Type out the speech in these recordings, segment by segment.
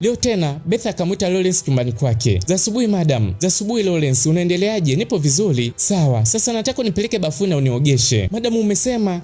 Leo tena Betha akamwita Lawrence chumbani kwake. Za asubuhi madam. Za asubuhi Lawrence, unaendeleaje? Nipo vizuri. Sawa, sasa nataka unipeleke bafuni na uniogeshe. Madam,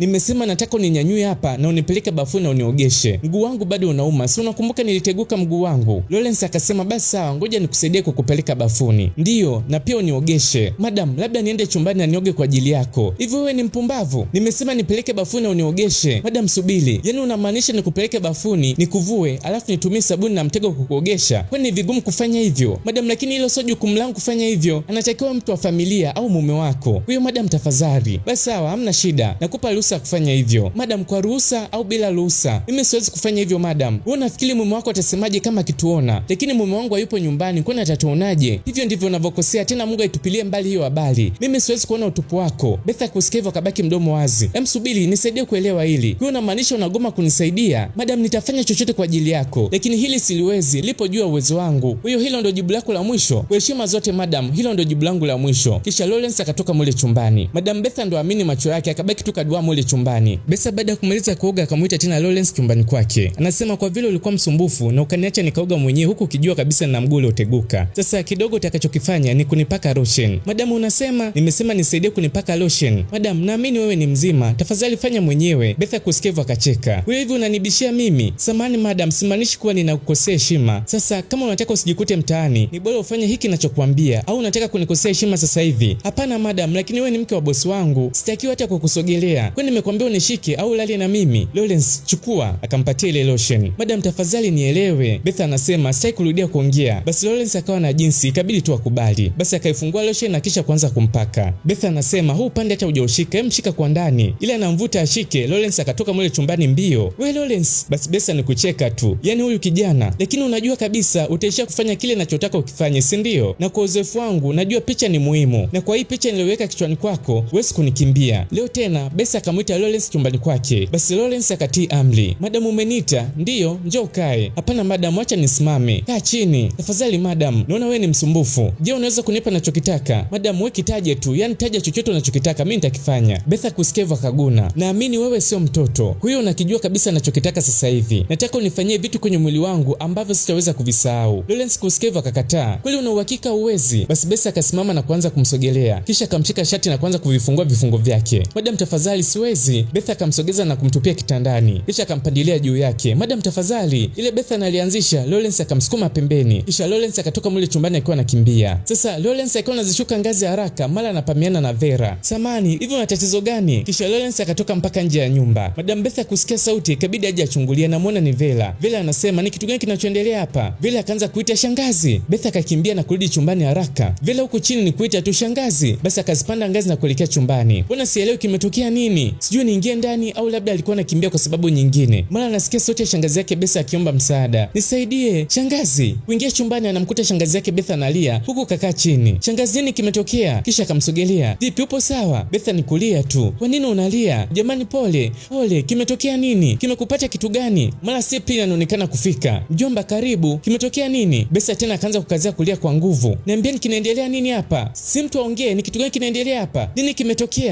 nimesema nataka uninyanyue hapa na unipeleke bafuni na uniogeshe. Mguu wangu bado unauma. Si unakumbuka niliteguka mguu wangu? Lawrence akasema basi sawa, ngoja nikusaidie kukupeleka bafuni. Ndiyo, na pia uniogeshe. Madam, labda niende chumbani na nioge kwa ajili yako. Hivyo wewe ni mpumbavu? Nimesema nipeleke bafuni na uniogeshe. Madam, subiri. Yaani unamaanisha nikupeleke bafuni, nikuvue, alafu nitumie sabuni na mtego kukuogesha? Kwani ni vigumu kufanya hivyo? Madam, lakini hilo sio jukumu langu kufanya hivyo. Anatakiwa mtu wa familia au mume wako. Huyo madam, tafadhali. Basi sawa, hamna shida. Nakupa ruhusa kufanya hivyo. Madam, kwa ruhusa au bila ruhusa? Mimi siwezi kufanya hivyo madam. Wewe unafikiri mume wako atasemaje kama akituona? Lakini mume wangu hayupo nyumbani, kwani atatuonaje? Hivyo ndivyo unavyokosea, tena Mungu aitupilie mbali hiyo habari. Mimi siwezi kuona utupu wako. Betha kusikia hivyo akabaki mdomo wazi. Subiri, nisaidie kuelewa hili. Wewe unamaanisha unagoma kunisaidia? Madam, nitafanya chochote kwa ajili yako, lakini hili siliwezi, lipo juu ya uwezo wangu. Hilo ndio jibu lako la mwisho? Kwa heshima zote madam, hilo ndio jibu langu la mwisho. Kisha Lawrence akatoka mule chumbani. Madam Betha ndo amini macho yake, akabaki tu kadua mule chumbani. Betha baada ya kumaliza kuoga akamuita tena Lawrence chumbani kwake. Anasema kwa vile ulikuwa msumbufu na ukaniacha nikaoga mwenyewe huku ukijua kabisa na mguu ulioteguka. Sasa kidogo utakachokifanya ni kunipaka lotion. Madam, unasema? Nimesema nisaidie kunipaka lotion. Madam, naamini wewe ni mzima. Tafadhali fanya mwenyewe. Betha kusikia akacheka. Wewe hivi unanibishia mimi? Samahani madam, simaanishi kuwa ninakukosea heshima. Sasa kama unataka usijikute mtaani, ni bora ufanye hiki ninachokuambia. Au unataka kunikosea heshima sasa hivi? Hapana madam, lakini wewe ni mke wa bosi wangu. Sitakiwi hata kukusogelea. Kwani nimekuambia unishike au ulale na mimi? Lawrence, chukua. Akampatia ile lotion. Madam, tafadhali nielewe. Betha anasema sitaki kurudia kuongea. Basi Lawrence akawa na jinsi, ikabidi tu akubali. Basi akaifungua lotion na kisha kuanza kumpaka. Betha anasema huu upande hata hujaushika, mshika kwa ndani. Ile anamvuta ashike. Lawrence akatoka mule chumbani mbio. We Lawrence, basi Betha ni kucheka tu. Yaani huyu kijana, lakini unajua kabisa utaishia kufanya kile ninachotaka ukifanye, si ndio? Na kwa uzoefu wangu najua picha ni muhimu. Na kwa hii picha niliyoweka kichwani kwako, huwezi kunikimbia. Leo tena Betha akamwita Lawrence chumbani kwake. Basi Lawrence akatii amri. Madam, umeniita? Ndiyo, njoo ukae. Hapana madam, acha nisimame. Kaa chini. Tafadhali madam, naona wewe ni msumbufu. Je, unaweza kunipa ninachokitaka? Madam, wewe kitaje tu. Yaani taja chochote unachokitaka, mimi nitakifanya. Betha kusikia akaguna. Naamini wewe sio mtoto. Huyo unakijua kabisa ninachokitaka sasa hivi. Nataka unifanyie vitu kwenye mwili wangu ambavyo sitaweza kuvisahau. Lawrence kusikia akakataa. Kweli una uhakika uwezi? Basi Betha akasimama na kuanza kumsogelea. Kisha akamshika shati na kuanza kuvifungua vifungo vyake. Madam, tafadhali siwezi. Betha akamsogeza na kumtupia kitandani. Kisha akampandilia juu yake. Madam, tafadhali. Ile Betha analianzisha, Lawrence akamsukuma pembeni. Kisha Lawrence akatoka mule chumbani akiwa anakimbia. Sasa Lawrence akiwa anazishuka ngazi haraka, mara anapamiana na Vera. Samani, hivi una tatizo gani? Kisha Lawrence akatoka mpaka nje ya nyumba. Madam Betha kusikia sauti, ikabidi aje achungulie na muone ni Vera. Vera anasema ni kitu gani kinachoendelea hapa? Vera akaanza kuita shangazi. Betha akakimbia na kurudi chumbani haraka. Vera huko chini ni kuita tu shangazi. Basi akazipanda ngazi na kuelekea chumbani. Mbona sielewi kimetokea nini? Sijui niingie ndani au labda alikuwa anakimbia kwa sababu nyingine. Mara anasikia sauti ya shangazi yake Betha akiomba msaada. Nisaidie, shangazi. Kuingia chumbani anamkuta shangazi yake Betha analia huku kakaa chini. Shangazi, nini kimetokea? Kisha akamsogelea. Vipi, upo sawa? Betha ni kulia tu. Kwa nini unalia? Jamani pole. Pole, kimetokea nini? Kimekupata kitu gani? Mara si pili anaonekana kufika. Mjomba karibu. Kimetokea nini? Betha tena akaanza kukazia kulia kwa nguvu. Niambieni kinaendelea nini hapa? Si mtu aongee, ni kitu gani kinaendelea hapa? Nini kimetokea?